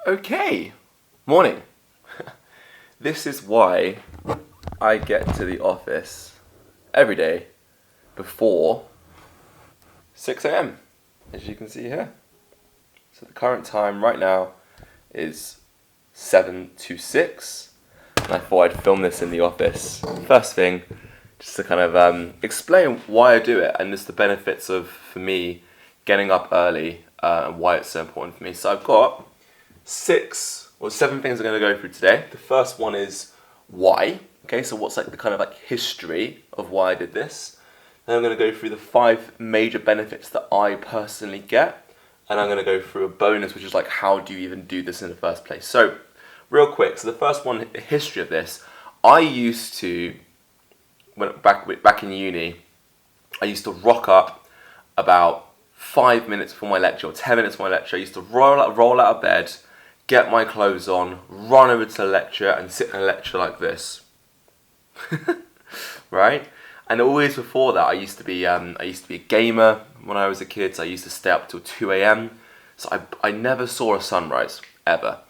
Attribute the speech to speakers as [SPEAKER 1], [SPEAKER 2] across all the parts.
[SPEAKER 1] Okay, morning. This is why I get to the office every day before 6 a.m. as you can see here. So the current time right now is 7 to 6, and I thought I'd film this in the office. First thing, just to kind of explain why I do it and just the benefits of, for me, getting up early and why it's so important for me. So I've got 7 things I'm going to go through today. The first one is why. Okay, so what's like the kind of like history of why I did this. Then I'm going to go through the 5 major benefits that I personally get, and I'm going to go through a bonus, which is like how do you even do this in the first place. So real quick, so the first one, the history of this. I used to, back in uni, I used to rock up about 5 minutes before my lecture or 10 minutes before my lecture. I used to roll out of bed, get my clothes on, run over to the lecture and sit in a lecture like this. Right? And always before that, I used to be a gamer when I was a kid. So I used to stay up till 2 a.m. So I never saw a sunrise ever.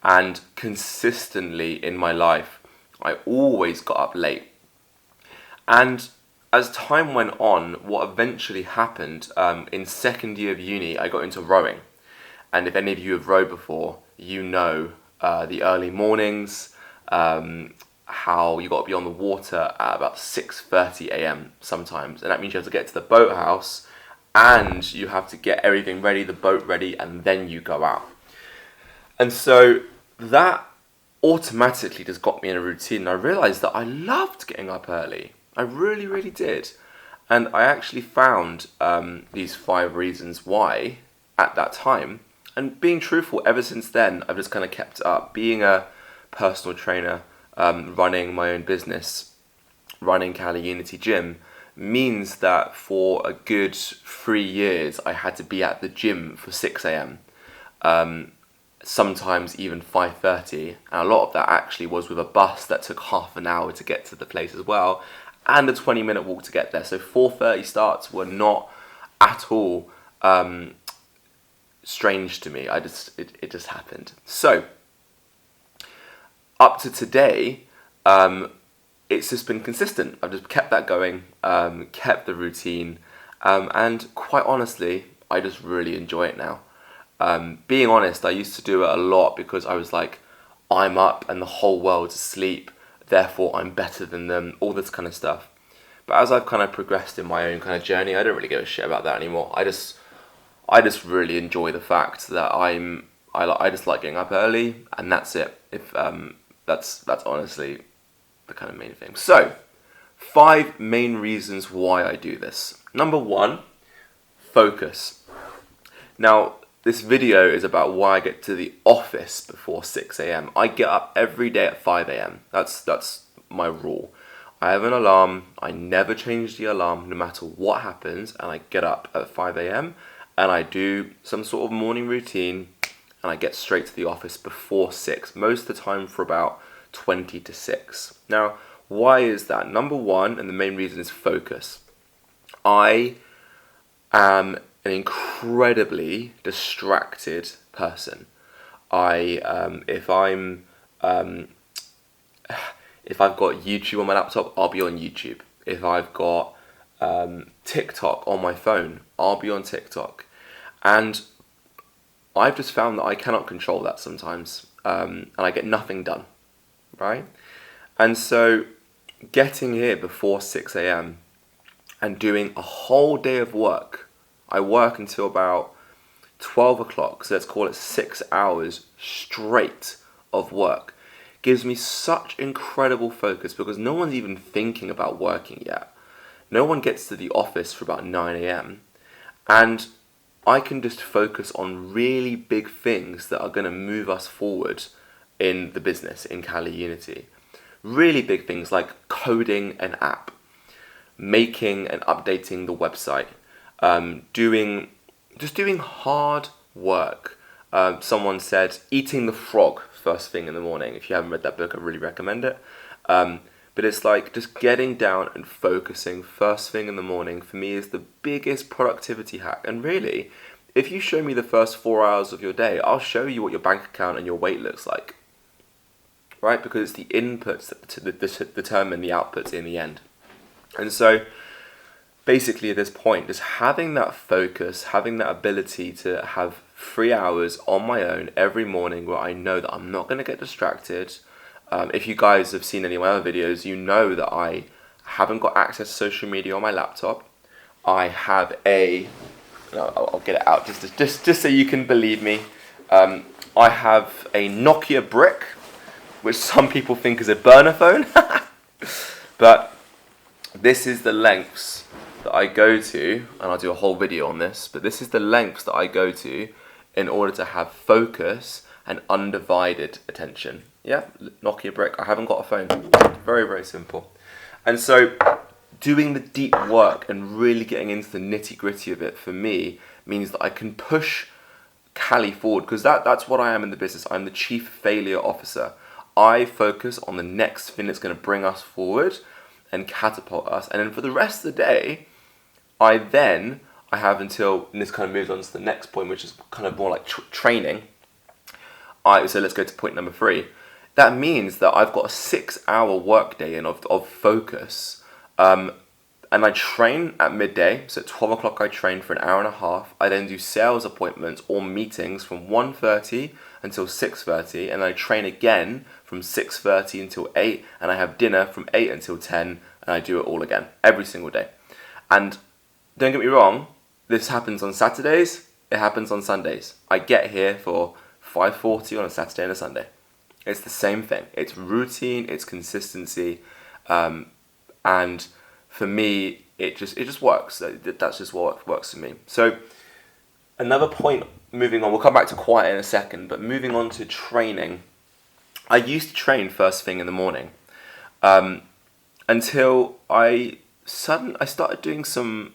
[SPEAKER 1] And consistently in my life, I always got up late. And as time went on, what eventually happened, in second year of uni, I got into rowing. And if any of you have rowed before, you know the early mornings, how you got to be on the water at about 6:30 a.m. sometimes. And that means you have to get to the boathouse and you have to get everything ready, the boat ready, and then you go out. And so that automatically just got me in a routine. And I realised that I loved getting up early. I really, really did. And I actually found these 5 reasons why at that time. And being truthful, ever since then, I've just kind of kept it up. Being a personal trainer, running my own business, running Cali Unity Gym, means that for a good 3 years, I had to be at the gym for 6 a.m. Sometimes even 5:30. And a lot of that actually was with a bus that took half an hour to get to the place as well, and a 20-minute walk to get there. So 4:30 starts were not at all strange to me. It just happened. So up to today, it's just been consistent. I've just kept that going, kept the routine, and quite honestly, I just really enjoy it now. Being honest, I used to do it a lot because I was like, I'm up and the whole world's asleep, therefore I'm better than them, all this kind of stuff. But as I've kind of progressed in my own kind of journey, I don't really give a shit about that anymore. I just really enjoy the fact that I just like getting up early, and that's it. If that's honestly the kind of main thing. So 5 main reasons why I do this. Number 1, focus. Now this video is about why I get to the office before 6 a.m. I get up every day at 5 a.m. That's my rule. I have an alarm. I never change the alarm no matter what happens, and I get up at 5 a.m. and I do some sort of morning routine, and I get straight to the office before 6, most of the time for about 20 to 6. Now, why is that? Number 1, and the main reason, is focus. I am an incredibly distracted person. If I've got YouTube on my laptop, I'll be on YouTube. If I've got TikTok on my phone, I'll be on TikTok. And I've just found that I cannot control that sometimes, and I get nothing done, right? And so getting here before 6 a.m. and doing a whole day of work, I work until about 12 o'clock, so let's call it 6 hours straight of work, gives me such incredible focus because no one's even thinking about working yet. No one gets to the office for about 9 a.m. and I can just focus on really big things that are going to move us forward in the business, in Cali Unity. Really big things like coding an app, making and updating the website, doing hard work. Someone said eating the frog first thing in the morning. If you haven't read that book, I really recommend it. But it's like just getting down and focusing first thing in the morning for me is the biggest productivity hack. And really, if you show me the first 4 hours of your day, I'll show you what your bank account and your weight looks like, right? Because it's the inputs that determine the outputs in the end. And so basically at this point, just having that focus, having that ability to have 3 hours on my own every morning where I know that I'm not going to get distracted. If you guys have seen any of my other videos, you know that I haven't got access to social media on my laptop. I have I'll get it out just so you can believe me. I have a Nokia brick, which some people think is a burner phone. But this is the lengths that I go to, and I'll do a whole video on this, but this is the lengths that I go to in order to have focus and undivided attention. Yeah, Nokia brick. I haven't got a phone. Very, very simple. And so doing the deep work and really getting into the nitty gritty of it for me means that I can push Cali forward, because that's what I am in the business. I'm the chief failure officer. I focus on the next thing that's going to bring us forward and catapult us. And then for the rest of the day, I have until, and this kind of moves on to the next point, which is kind of more like training. So let's go to point number 3. That means that I've got a 6-hour workday in of focus. And I train at midday, so at 12 o'clock I train for an hour and a half. I then do sales appointments or meetings from 1:30 until 6:30, and I train again from 6:30 until 8, and I have dinner from 8 until 10, and I do it all again, every single day. And don't get me wrong, this happens on Saturdays, it happens on Sundays. I get here for 5:40 on a Saturday and a Sunday. It's the same thing. It's routine, it's consistency, and for me, it just works. That's just what works for me. So another point, moving on, we'll come back to quiet in a second, but moving on to training. I used to train first thing in the morning until I started doing some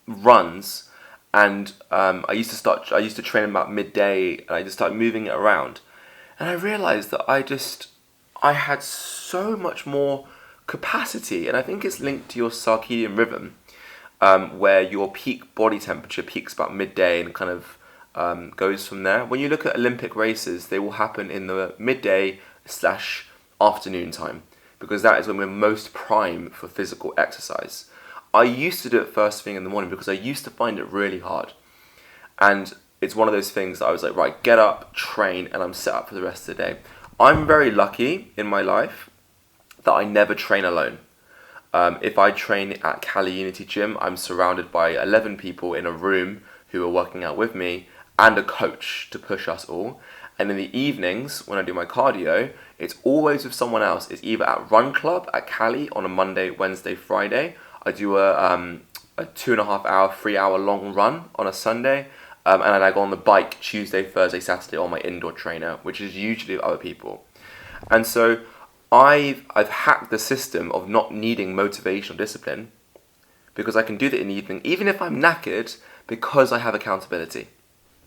[SPEAKER 1] runs, and I used to train about midday, and I just started moving it around. And I realized that I had so much more capacity, and I think it's linked to your circadian rhythm, where your peak body temperature peaks about midday and kind of goes from there. When you look at Olympic races, they will happen in the midday/afternoon time, because that is when we're most prime for physical exercise. I used to do it first thing in the morning because I used to find it really hard. And it's one of those things that I was like, right, get up, train, and I'm set up for the rest of the day. I'm very lucky in my life that I never train alone. If I train at Cali Unity Gym, I'm surrounded by 11 people in a room who are working out with me, and a coach to push us all. And in the evenings, when I do my cardio, it's always with someone else. It's either at Run Club at Cali on a Monday, Wednesday, Friday. I do a 2.5 hour, 3 hour long run on a Sunday. And then I go on the bike Tuesday, Thursday, Saturday on my indoor trainer, which is usually with other people. And so I've hacked the system of not needing motivational discipline, because I can do that in the evening, even if I'm knackered, because I have accountability.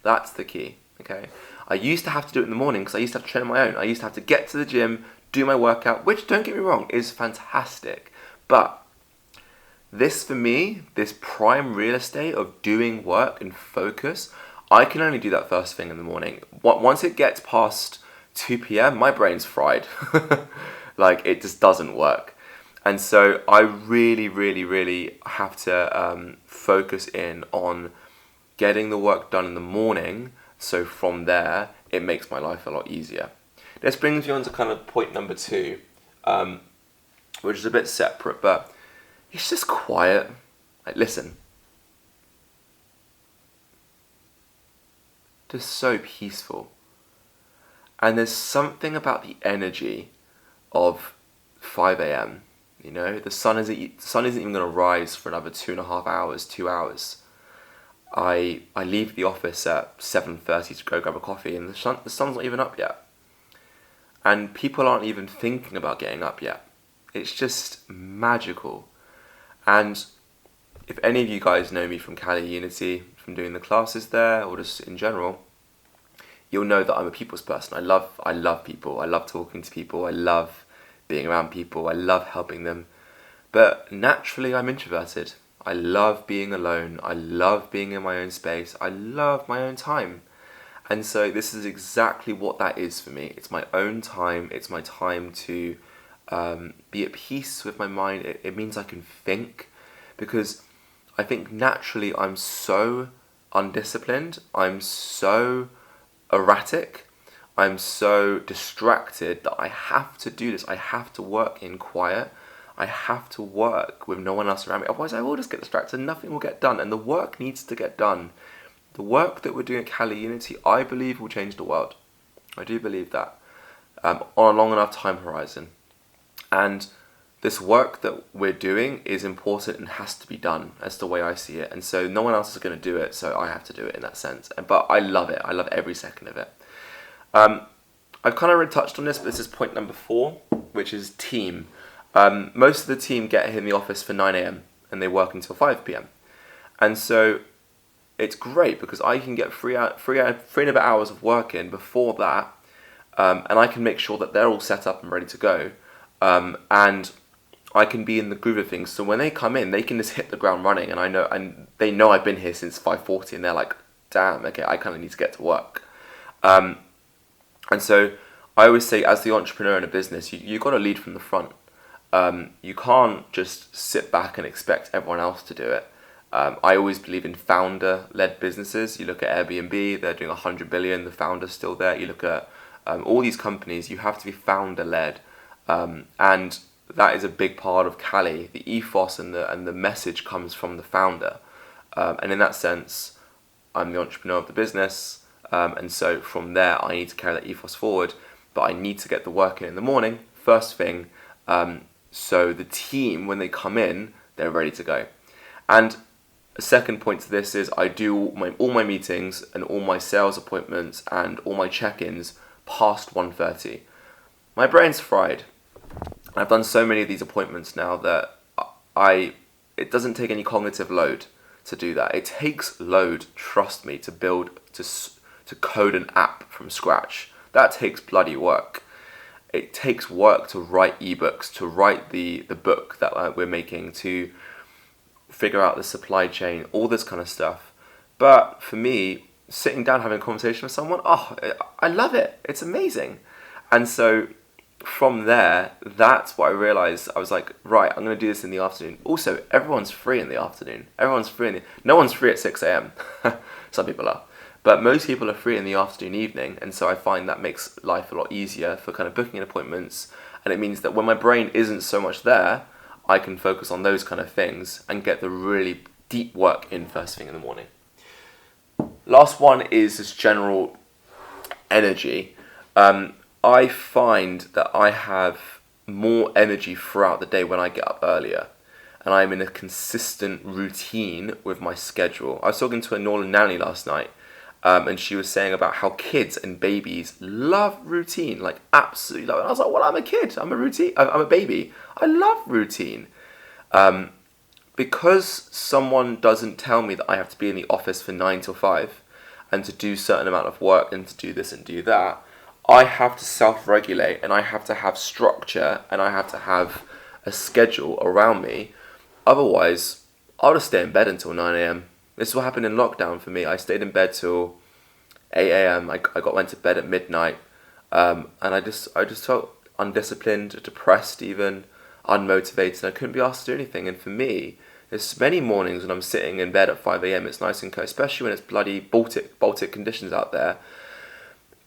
[SPEAKER 1] That's the key, okay? I used to have to do it in the morning because I used to have to train on my own. I used to have to get to the gym, do my workout, which, don't get me wrong, is fantastic. But this, for me, this prime real estate of doing work and focus, I can only do that first thing in the morning. Once it gets past 2 p.m, my brain's fried. Like, it just doesn't work. And so I really, really, really have to focus in on getting the work done in the morning. So from there, it makes my life a lot easier. This brings me on to kind of point number 2, which is a bit separate, but it's just quiet. Like, listen. Just so peaceful. And there's something about the energy of 5 a.m. You know, the sun isn't even going to rise for another 2.5 hours, 2 hours. I leave the office at 7:30 to go grab a coffee, and the sun's not even up yet. And people aren't even thinking about getting up yet. It's just magical. And if any of you guys know me from Cali Unity, from doing the classes there, or just in general, you'll know that I'm a people's person. I love people. I love talking to people. I love being around people. I love helping them. But naturally, I'm introverted. I love being alone. I love being in my own space. I love my own time. And so this is exactly what that is for me. It's my own time. It's my time to be at peace with my mind. It means I can think, because I think naturally I'm so undisciplined. I'm so erratic. I'm so distracted that I have to do this. I have to work in quiet. I have to work with no one else around me. Otherwise, I will just get distracted and nothing will get done. And the work needs to get done. The work that we're doing at Cali Unity, I believe, will change the world. I do believe that, on a long enough time horizon. And this work that we're doing is important and has to be done. That's the way I see it. And so no one else is going to do it, so I have to do it in that sense. But I love it. I love every second of it. I've kind of already touched on this, but this is point number 4, which is team. Most of the team get here in the office for 9 a.m. and they work until 5 p.m. And so it's great because I can get 3.5 hours of work in before that, and I can make sure that they're all set up and ready to go. And I can be in the groove of things. So when they come in, they can just hit the ground running, and they know I've been here since 5:40, and they're like, "Damn, okay, I kind of need to get to work." And so I always say, as the entrepreneur in a business, you got to lead from the front. You can't just sit back and expect everyone else to do it. I always believe in founder-led businesses. You look at Airbnb, they're doing 100 billion, the founder's still there. You look at all these companies, you have to be founder-led. And that is a big part of Cali. The ethos and the message comes from the founder. And in that sense, I'm the entrepreneur of the business. And so from there, I need to carry that ethos forward. But I need to get the work in the morning, first thing. So the team, when they come in, they're ready to go. And a second point to this is I do all my meetings and all my sales appointments and all my check-ins past 1:30. My brain's fried. I've done so many of these appointments now that it doesn't take any cognitive load to do that. It takes load, trust me, to build, to code an app from scratch. That takes bloody work. It takes work to write ebooks, to write the book that we're making, to figure out the supply chain, all this kind of stuff. But for me, sitting down having a conversation with someone, I love it. It's amazing. And so from there, that's what I realized. I was like, right, I'm going to do this in the afternoon. Also, everyone's free in the afternoon. No one's free at 6 a.m. Some people are. But most people are free in the afternoon, evening. And so I find that makes life a lot easier for kind of booking appointments. And it means that when my brain isn't so much there, I can focus on those kind of things and get the really deep work in first thing in the morning. Last one is this general energy. I find that I have more energy throughout the day when I get up earlier. And I'm in a consistent routine with my schedule. I was talking to a Northern nanny last night, and she was saying about how kids and babies love routine, like absolutely love it. And I was like, well, I'm a kid. I'm a baby. I love routine. Because someone doesn't tell me that I have to be in the office for 9 till 5 and to do a certain amount of work and to do this and do that, I have to self-regulate and I have to have structure and I have to have a schedule around me. Otherwise, I'll just stay in bed until 9 a.m. This is what happened in lockdown for me. I stayed in bed till 8 a.m. I went to bed at midnight, and I just felt undisciplined, depressed even, unmotivated. I couldn't be asked to do anything. And for me, there's many mornings when I'm sitting in bed at 5 a.m. It's nice and cold, especially when it's bloody Baltic conditions out there.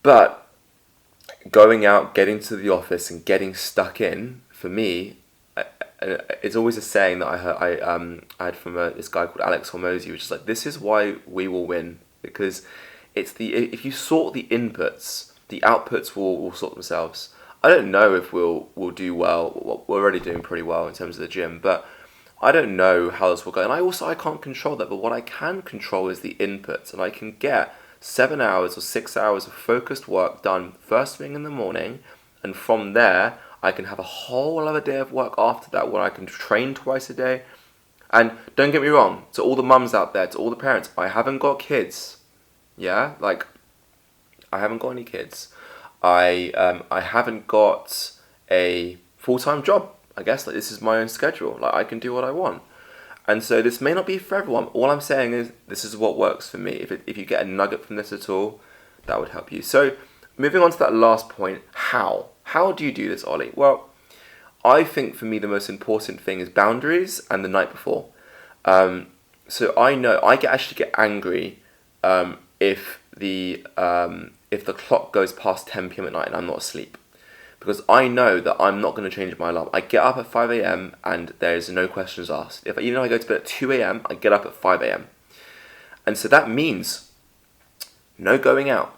[SPEAKER 1] But going out, getting to the office and getting stuck in, for me, it's always a saying that I had from this guy called Alex Hormozy, which is like, this is why we will win, because if you sort the inputs, the outputs will sort themselves. I don't know if we'll do well. We're already doing pretty well in terms of the gym, but I don't know how this will go. And I can't control that, but what I can control is the inputs, and I can get 7 hours or 6 hours of focused work done first thing in the morning, and from there I can have a whole other day of work after that where I can train twice a day. And don't get me wrong, to all the mums out there, to all the parents, I haven't got kids. Yeah, like I haven't got any kids. I haven't got a full-time job. I guess like this is my own schedule. Like I can do what I want. And so this may not be for everyone. All I'm saying is this is what works for me. If you get a nugget from this at all, that would help you. So moving on to that last point, how? How do you do this, Ollie? Well, I think for me the most important thing is boundaries and the night before. So I know I actually get angry if the clock goes past 10 p.m. at night and I'm not asleep, because I know that I'm not going to change my alarm. I get up at 5 a.m. and there's no questions asked. If even though I go to bed at 2 a.m., I get up at 5 a.m. And so that means no going out.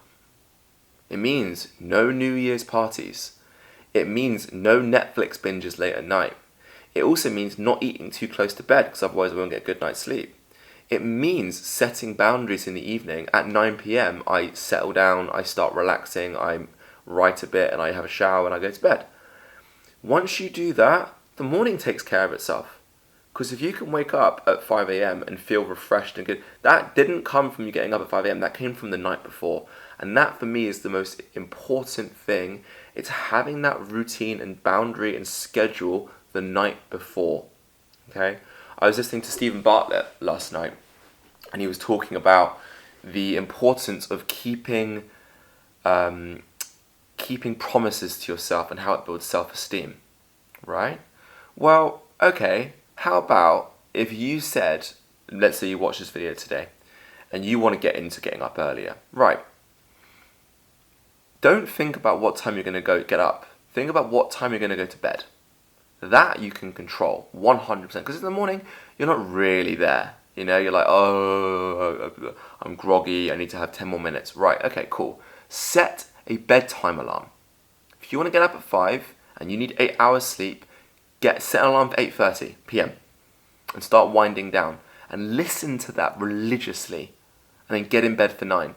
[SPEAKER 1] It means no New Year's parties. It means no Netflix binges late at night. It also means not eating too close to bed, because otherwise I won't get a good night's sleep. It means setting boundaries in the evening. At 9 p.m, I settle down, I start relaxing, I write a bit, and I have a shower and I go to bed. Once you do that, the morning takes care of itself. Because if you can wake up at 5 a.m. and feel refreshed and good, that didn't come from you getting up at 5 a.m, that came from the night before. And that for me is the most important thing. It's having that routine and boundary and schedule the night before. Okay? I was listening to Stephen Bartlett last night, and he was talking about the importance of keeping promises to yourself and how it builds self-esteem, right? Well, okay, how about if you said, let's say you watch this video today, and you want to get into getting up earlier, right? Don't think about what time you're going to get up. Think about what time you're going to go to bed. That you can control 100%, because in the morning you're not really there. You know, you're like, oh, I'm groggy, I need to have 10 more minutes. Right, okay, cool. Set a bedtime alarm. If you want to get up at 5 and you need 8 hours sleep, set an alarm for 8:30 p.m. and start winding down, and listen to that religiously, and then get in bed for 9.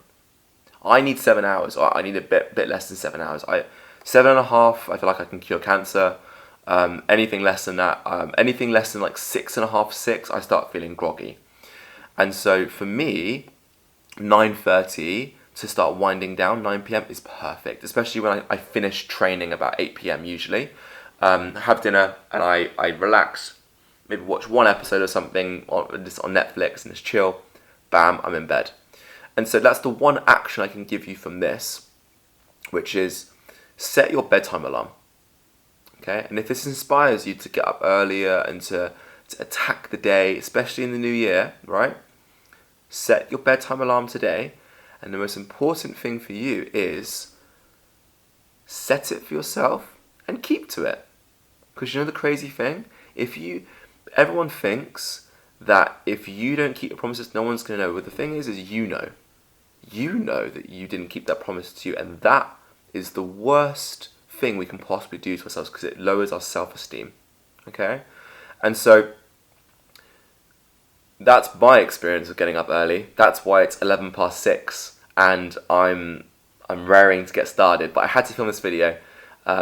[SPEAKER 1] I need 7 hours, or I need a bit less than 7 hours. 7.5, I feel like I can cure cancer. Anything less than that, anything less than like 6.5, 6, I start feeling groggy. And so for me, 9:30 to start winding down, 9 p.m. is perfect, especially when I finish training about 8 p.m. usually. Have dinner and I relax, maybe watch one episode or something just on Netflix and just chill. Bam, I'm in bed. And so that's the one action I can give you from this, which is set your bedtime alarm. Okay, and if this inspires you to get up earlier and to attack the day, especially in the new year, right? Set your bedtime alarm today, and the most important thing for you is set it for yourself and keep to it. Because you know the crazy thing? Everyone thinks that if you don't keep your promises, no one's going to know. But the thing is you know. You know that you didn't keep that promise to you, and that is the worst thing we can possibly do to ourselves, because it lowers our self-esteem. Okay? And so that's my experience of getting up early. That's why it's 11 past 6 and I'm raring to get started. But I had to film this video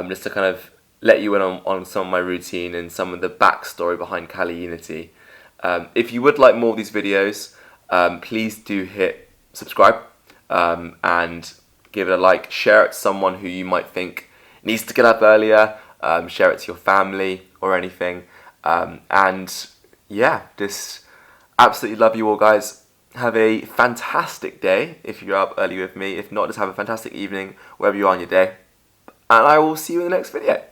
[SPEAKER 1] just to kind of let you in on some of my routine and some of the backstory behind Cali Unity. If you would like more of these videos, please do hit subscribe and give it a like. Share it to someone who you might think needs to get up earlier. Share it to your family or anything. And yeah, just absolutely love you all, guys. Have a fantastic day if you're up early with me. If not, just have a fantastic evening wherever you are on your day. And I will see you in the next video.